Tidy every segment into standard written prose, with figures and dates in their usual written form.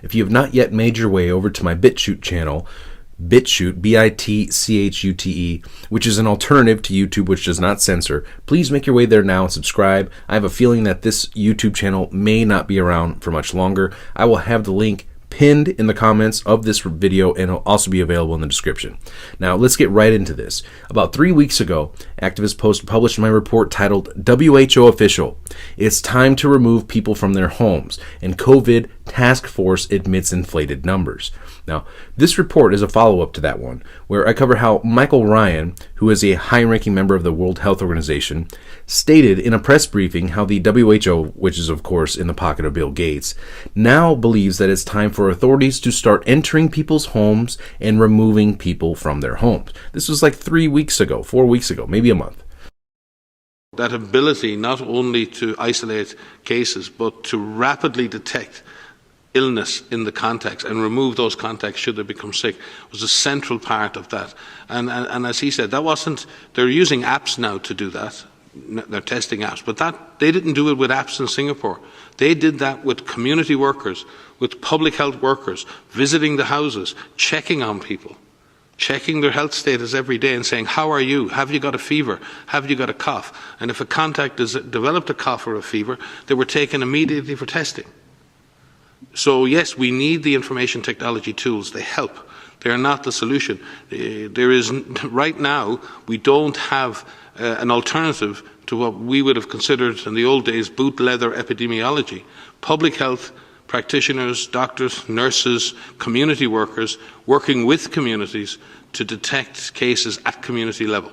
If you have not yet made your way over to my BitChute channel, BitChute, BITCHUTE, which is an alternative to YouTube which does not censor, please make your way there now and subscribe. I have a feeling that this YouTube channel may not be around for much longer. I will have the link pinned in the comments of this video, and it'll also be available in the description. Now, let's get right into this. About 3 weeks ago, Activist Post published my report titled WHO Official: It's Time to Remove People from Their Homes, and COVID Task Force Admits Inflated Numbers. Now, this report is a follow-up to that one, where I cover how Michael Ryan, who is a high-ranking member of the World Health Organization, stated in a press briefing how the WHO, which is of course in the pocket of Bill Gates, now believes that it's time for authorities to start entering people's homes and removing people from their homes. This was like 3 weeks ago, 4 weeks ago, maybe a month. That ability not only to isolate cases, but to rapidly detect illness in the context and remove those contacts should they become sick was a central part of that. And as he said, that wasn't, they're using apps now to do that. They're testing apps, but they didn't do it with apps in Singapore. They did that with community workers, with public health workers, visiting the houses, checking on people, checking their health status every day and saying, how are you? Have you got a fever? Have you got a cough? And if a contact has developed a cough or a fever, they were taken immediately for testing. So yes, we need the information technology tools. They help. They are not the solution. Right now, we don't have an alternative to what we would have considered in the old days boot leather epidemiology. Public health practitioners, doctors, nurses, community workers working with communities to detect cases at community level.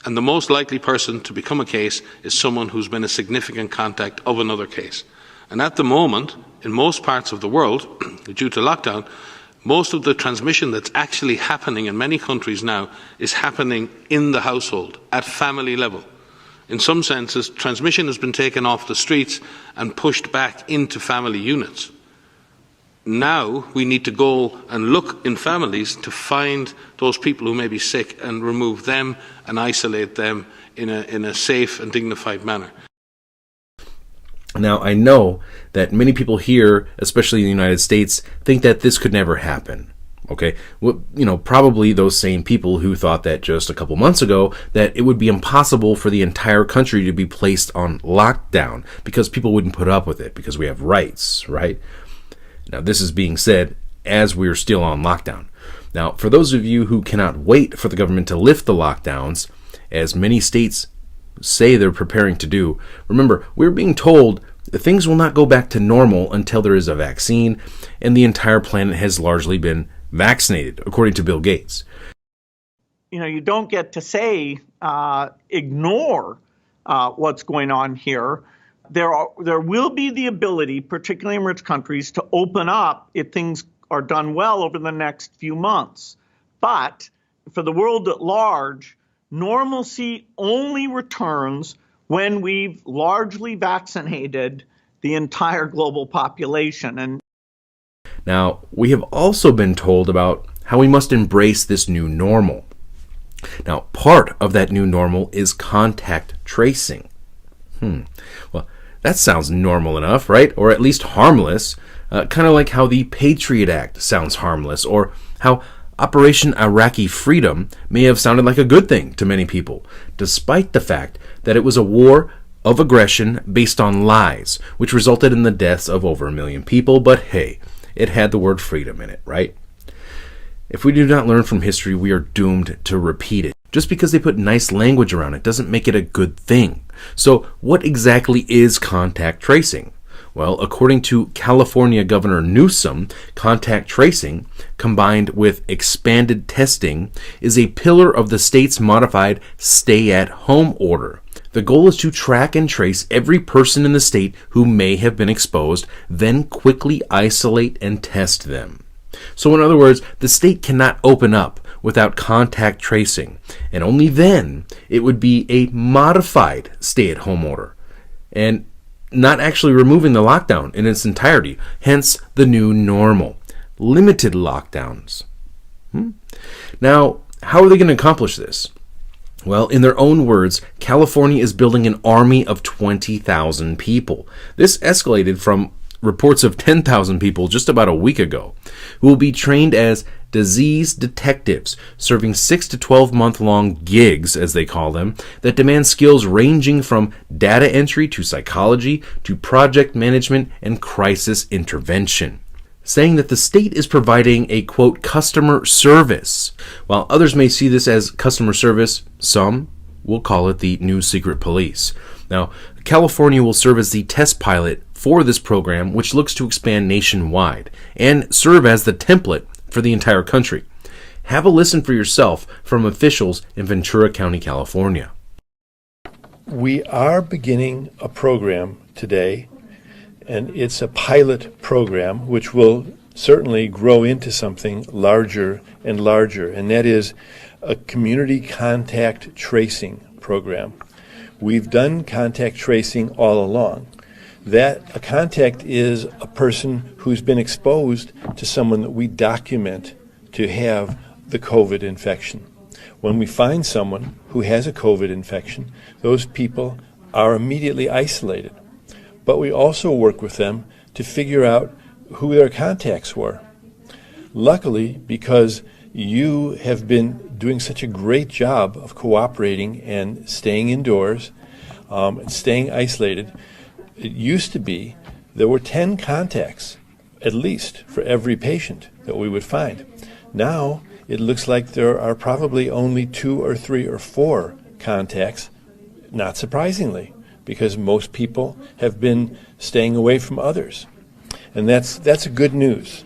And the most likely person to become a case is someone who's been a significant contact of another case. And at the moment, in most parts of the world, due to lockdown, most of the transmission that's actually happening in many countries now is happening in the household, at family level. In some senses, transmission has been taken off the streets and pushed back into family units. Now we need to go and look in families to find those people who may be sick and remove them and isolate them in a safe and dignified manner. Now, I know that many people here, especially in the United States, think that this could never happen. Okay, well, probably those same people who thought that just a couple months ago that it would be impossible for the entire country to be placed on lockdown because people wouldn't put up with it because we have rights, right? Now, this is being said as we're still on lockdown. Now, for those of you who cannot wait for the government to lift the lockdowns, as many states say they're preparing to do, remember, we're being told that things will not go back to normal until there is a vaccine and the entire planet has largely been vaccinated, according to Bill Gates. You don't get to say ignore what's going on here. There will be the ability, particularly in rich countries, to open up if things are done well over the next few months. But for the world at large, normalcy only returns when we've largely vaccinated the entire global population. And now, we have also been told about how we must embrace this new normal. Now, part of that new normal is contact tracing. Well, that sounds normal enough, right? Or at least harmless. Kind of like how the Patriot Act sounds harmless, or how Operation Iraqi Freedom may have sounded like a good thing to many people, despite the fact that it was a war of aggression based on lies, which resulted in the deaths of over 1 million people. But hey, it had the word freedom in it, right? If we do not learn from history, we are doomed to repeat it. Just because they put nice language around it doesn't make it a good thing. So what exactly is contact tracing? Well, according to California Governor Newsom, contact tracing, combined with expanded testing, is a pillar of the state's modified stay-at-home order. The goal is to track and trace every person in the state who may have been exposed, then quickly isolate and test them. So in other words, the state cannot open up without contact tracing, and only then it would be a modified stay-at-home order, and not actually removing the lockdown in its entirety, hence the new normal, limited lockdowns. Now, how are they going to accomplish this? Well, in their own words, California is building an army of 20,000 people. This escalated from reports of 10,000 people just about a week ago who will be trained as disease detectives, serving 6 to 12-month-long gigs, as they call them, that demand skills ranging from data entry to psychology to project management and crisis intervention, saying that the state is providing a, quote, customer service. While others may see this as customer service, some will call it the new secret police. Now, California will serve as the test pilot for this program, which looks to expand nationwide and serve as the template for the entire country. Have a listen for yourself from officials in Ventura County, California. We are beginning a program today, and it's a pilot program which will certainly grow into something larger and larger, and that is a community contact tracing program. We've done contact tracing all along. That a contact is a person who's been exposed to someone that we document to have the COVID infection. When we find someone who has a COVID infection, those people are immediately isolated. But we also work with them to figure out who their contacts were. Luckily, because you have been doing such a great job of cooperating and staying indoors, and staying isolated, it used to be there were 10 contacts, at least, for every patient that we would find. Now, it looks like there are probably only 2 or 3 or 4 contacts, not surprisingly, because most people have been staying away from others. And that's good news.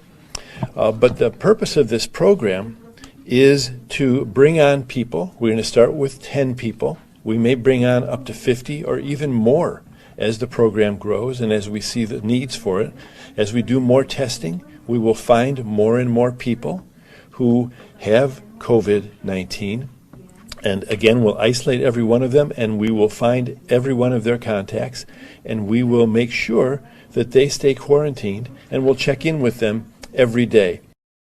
But the purpose of this program is to bring on people. We're going to start with 10 people. We may bring on up to 50 or even more as the program grows and as we see the needs for it. As we do more testing, we will find more and more people who have COVID-19. And again, we'll isolate every one of them, and we will find every one of their contacts, and we will make sure that they stay quarantined, and we'll check in with them every day.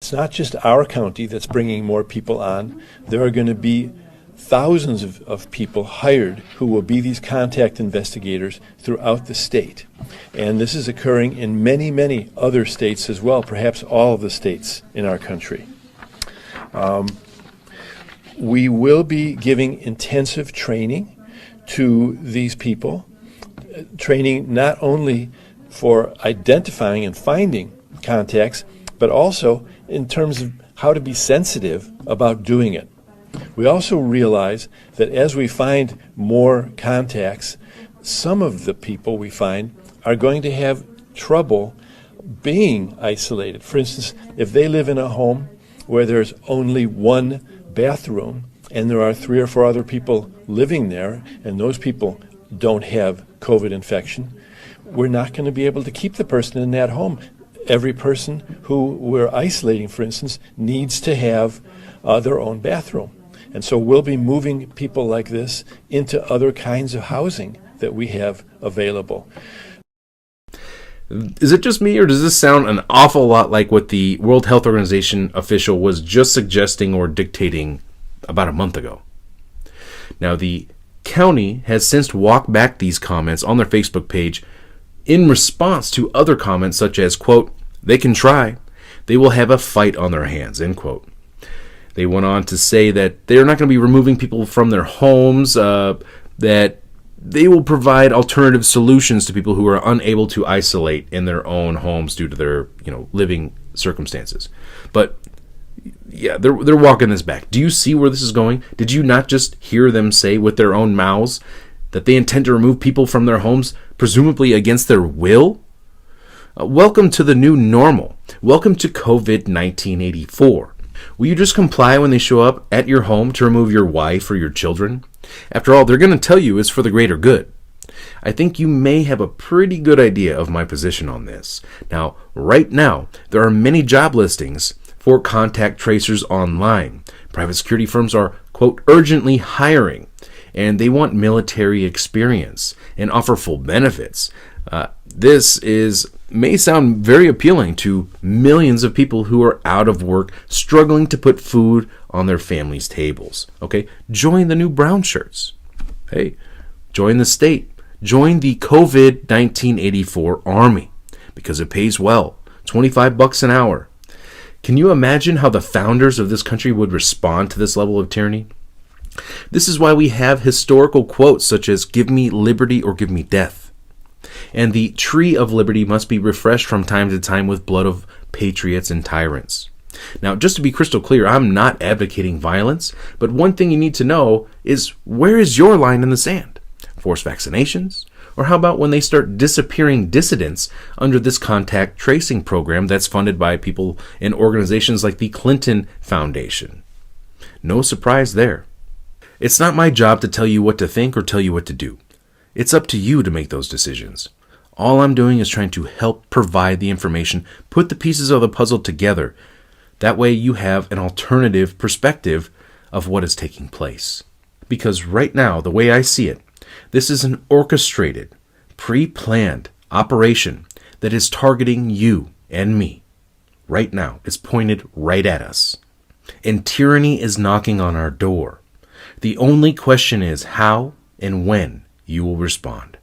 It's not just our county that's bringing more people on. There are going to be thousands of people hired who will be these contact investigators throughout the state. And this is occurring in many, many other states as well, perhaps all of the states in our country. We will be giving intensive training to these people, training not only for identifying and finding contacts, but also in terms of how to be sensitive about doing it. We also realize that as we find more contacts, some of the people we find are going to have trouble being isolated. For instance, if they live in a home where there's only one bathroom and there are 3 or 4 other people living there and those people don't have COVID infection, we're not going to be able to keep the person in that home. Every person who we're isolating, for instance, needs to have their own bathroom. And so we'll be moving people like this into other kinds of housing that we have available. Is it just me, or does this sound an awful lot like what the World Health Organization official was just suggesting or dictating about a month ago? Now, the county has since walked back these comments on their Facebook page in response to other comments such as, quote, "They can try. They will have a fight on their hands," end quote. They went on to say that they're not going to be removing people from their homes, that they will provide alternative solutions to people who are unable to isolate in their own homes due to their, living circumstances. But yeah, they're walking this back. Do you see where this is going? Did you not just hear them say with their own mouths that they intend to remove people from their homes, presumably against their will? Welcome to the new normal. Welcome to COVID-19 84. Will you just comply when they show up at your home to remove your wife or your children? After all, they're going to tell you it's for the greater good. I think you may have a pretty good idea of my position on this. Now, right now, there are many job listings for contact tracers online. Private security firms are, quote, urgently hiring, and they want military experience and offer full benefits. This may sound very appealing to millions of people who are out of work, struggling to put food on their families' tables. Okay, join the new brown shirts. Hey, join the state. Join the COVID-19 84 Army. because it pays well, $25 an hour. Can you imagine how the founders of this country would respond to this level of tyranny? This is why we have historical quotes such as, "Give me liberty or give me death." And the tree of liberty must be refreshed from time to time with blood of patriots and tyrants. Now, just to be crystal clear, I'm not advocating violence, but one thing you need to know is, where is your line in the sand? Forced vaccinations? Or how about when they start disappearing dissidents under this contact tracing program that's funded by people and organizations like the Clinton Foundation? No surprise there. It's not my job to tell you what to think or tell you what to do. It's up to you to make those decisions. All I'm doing is trying to help provide the information, put the pieces of the puzzle together. That way you have an alternative perspective of what is taking place. Because right now, the way I see it, this is an orchestrated, pre-planned operation that is targeting you and me. Right now, it's pointed right at us. And tyranny is knocking on our door. The only question is how and when you will respond.